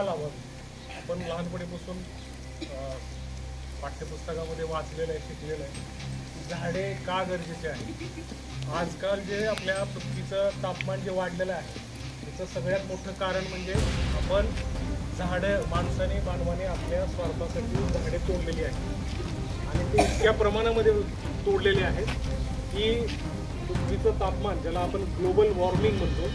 लावावी? आपण लहानपणीपासून पाठ्यपुस्तकामध्ये वाचलेलं आहे, शिकलेलं आहे, झाडे का गरजेचे आहे. आजकाल जे आपल्या पृथ्वीचं तापमान जे वाढलेलं आहे त्याचं सगळ्यात मोठं कारण म्हणजे आपण मानवाने आपल्या स्वार्थासाठी झाडे तोडलेली आहेत आणि ते इतक्या प्रमाणामध्ये तोडलेले आहेत की पृथ्वीचं तापमान, ज्याला आपण ग्लोबल वॉर्मिंग म्हणतो,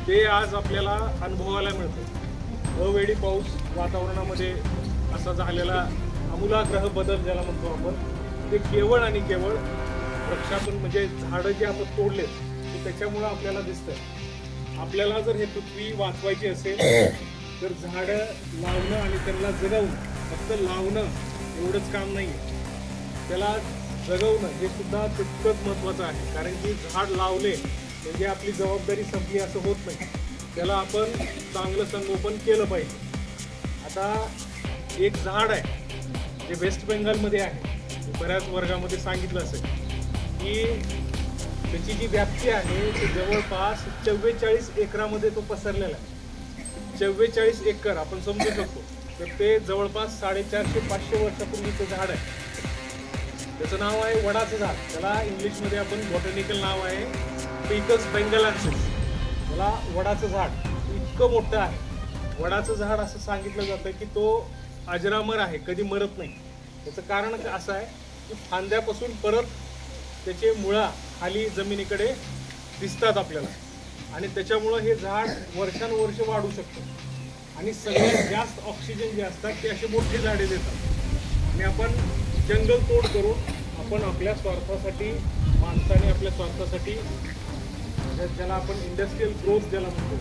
ते आज आपल्याला अनुभवायला मिळतं. अवेळी पाऊस, वातावरणामध्ये असा झालेला आमूलाग्र बदल ज्याला म्हणतो आपण, ते केवळ आणि केवळ वृक्षातून म्हणजे झाडं जे आपण तोडलेत ते त्याच्यामुळं आपल्याला दिसतं. आपल्याला जर हे पृथ्वी वाचवायची असेल तर झाडं लावणं आणि त्यांना जगवणं, फक्त लावणं एवढंच काम नाही, त्याला जगवणं हे सुद्धा तितकंच महत्त्वाचं आहे. कारण की झाड लावले म्हणजे आपली जबाबदारी संपली असं होत नाही, त्याला आपण चांगलं संगोपन केलं पाहिजे. आता एक झाड आहे जे वेस्ट बेंगालमध्ये आहे, बऱ्याच वर्गामध्ये सांगितलं असेल की त्याची जी व्याप्ती आहे ते जवळपास 44 एकरामध्ये तो पसरलेला आहे. 44 एकर आपण समजू शकतो. तर ते जवळपास 450-500 वर्षापूर्वीचं झाड आहे. त्याचं नाव आहे वडाचं झाड. त्याला इंग्लिशमध्ये आपण बॉटॅनिकल नाव आहे फिकस बेंगालेन्सिस. त्याला वडाचं झाड इतकं मोठं आहे. वडाचं झाड असं सांगितलं जातं की तो अजरामर आहे, कधी मरत नाही. त्याचं कारण असं आहे की फांद्यापासून परत त्याचे मुळा खाली जमिनीकडे दिसतात आपल्याला आणि त्याच्यामुळं हे झाड वर्षानुवर्ष वाढू शकतं आणि सगळ्यात जास्त ऑक्सिजन जे असतात ते असे मोठे झाडे देतात. आणि आपण जंगल तोड करून आपण आपल्या स्वार्थासाठी, माणसाने आपल्या स्वार्थासाठी, ज्याला आपण इंडस्ट्रियल ग्रोथ ज्याला म्हणतो,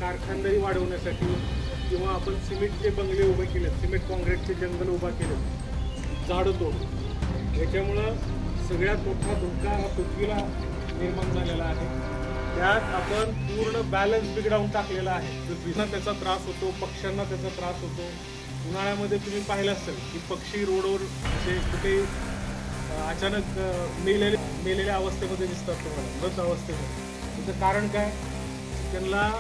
कारखानदारी वाढवण्यासाठी किंवा आपण सिमेंटचे बंगले उभे केलेत, सिमेंट काँक्रीटचे जंगल उभा केलेत झाडं तोड, याच्यामुळं सगळ्यात मोठा धोका हा पृथ्वीला निर्माण झालेला आहे. त्यात आपण पूर्ण बॅलन्स बिघडवून टाकलेला आहे. पृथ्वीला त्याचा त्रास होतो, पक्ष्यांना त्याचा त्रास होतो. उन्हाळ्यामध्ये तुम्ही पाहिलं असेल की पक्षी रोडवर असे कुठे अचानक मेलेल्या अवस्थेमध्ये दिसतात तुम्हाला, मृत अवस्थेमध्ये. त्याचं कारण काय? त्यांना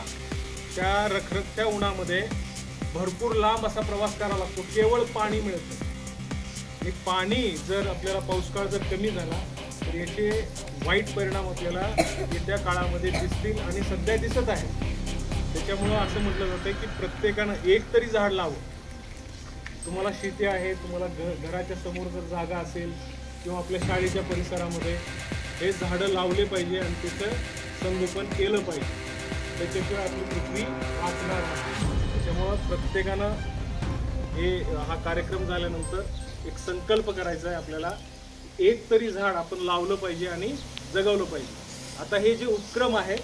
त्या रखरखत्या उन्हामध्ये भरपूर लांब असा प्रवास करावा लागतो, केवळ पाणी मिळतं. आणि पाणी जर आपल्याला पाऊसकाळ जर कमी झाला तर याचे वाईट परिणाम आपल्याला येत्या काळामध्ये दिसतील आणि सध्या दिसत आहे. त्याच्यामुळं असं म्हटलं जातं की प्रत्येकानं एक तरी झाड लावं. तुम्हाला शेती आहे, तुम्हाला घराच्या समोर जर जागा असेल किंवा आपल्या शाळेच्या परिसरामध्ये हे झाडं लावले पाहिजे आणि त्याचं संगोपन केलं पाहिजे. त्याच्याशिवाय आपली पृथ्वी वाचणार नाही. त्याच्यामुळं प्रत्येकानं हा कार्यक्रम झाल्यानंतर एक संकल्प करायचा आहे आपल्याला, एक तरी झाड आपण लावलं पाहिजे आणि जगवलं पाहिजे. आता हे जे उपक्रम आहे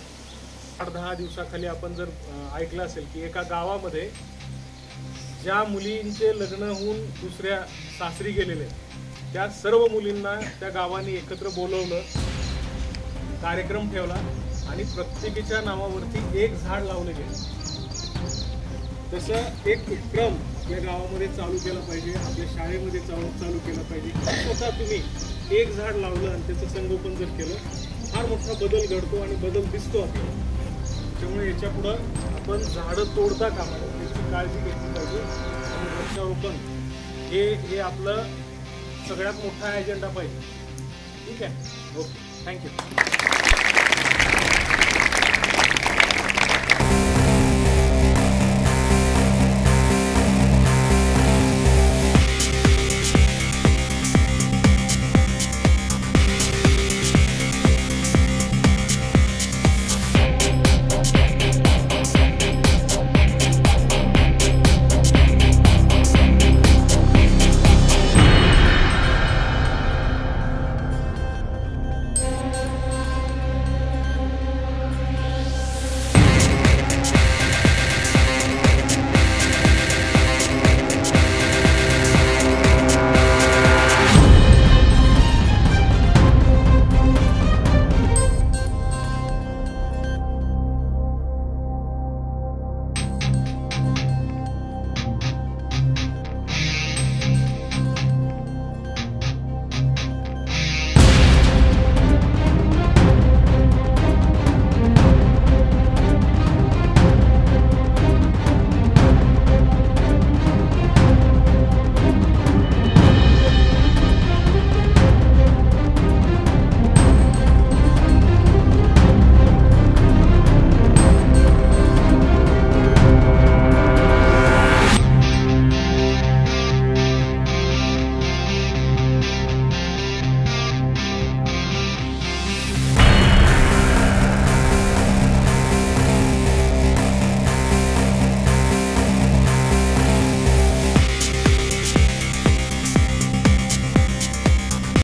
8-10 दिवसाखाली आपण जर ऐकलं असेल की एका गावामध्ये ज्या मुलींचे लग्न होऊन दुसऱ्या सासरी गेलेले त्या सर्व मुलींना त्या गावाने एकत्र बोलवलं, कार्यक्रम ठेवला आणि प्रत्येकीच्या नावावरती एक झाड लावले गेले. तसं एक उपक्रम या गावामध्ये चालू केला पाहिजे, आपल्या शाळेमध्ये चालू केला पाहिजे. स्वतः तुम्ही एक झाड लावलं आणि त्याचं संगोपन जर केलं, फार मोठा बदल घडतो आणि बदल दिसतो आपल्याला. त्यामुळे याच्या पुढं आपण झाडं तोडता कामा नये, त्याची काळजी घेतली पाहिजे आणि वृक्षारोपण हे आपलं सगळ्यात मोठा एजेंडा पाहिजे. ठीक आहे, ओके, थँक्यू.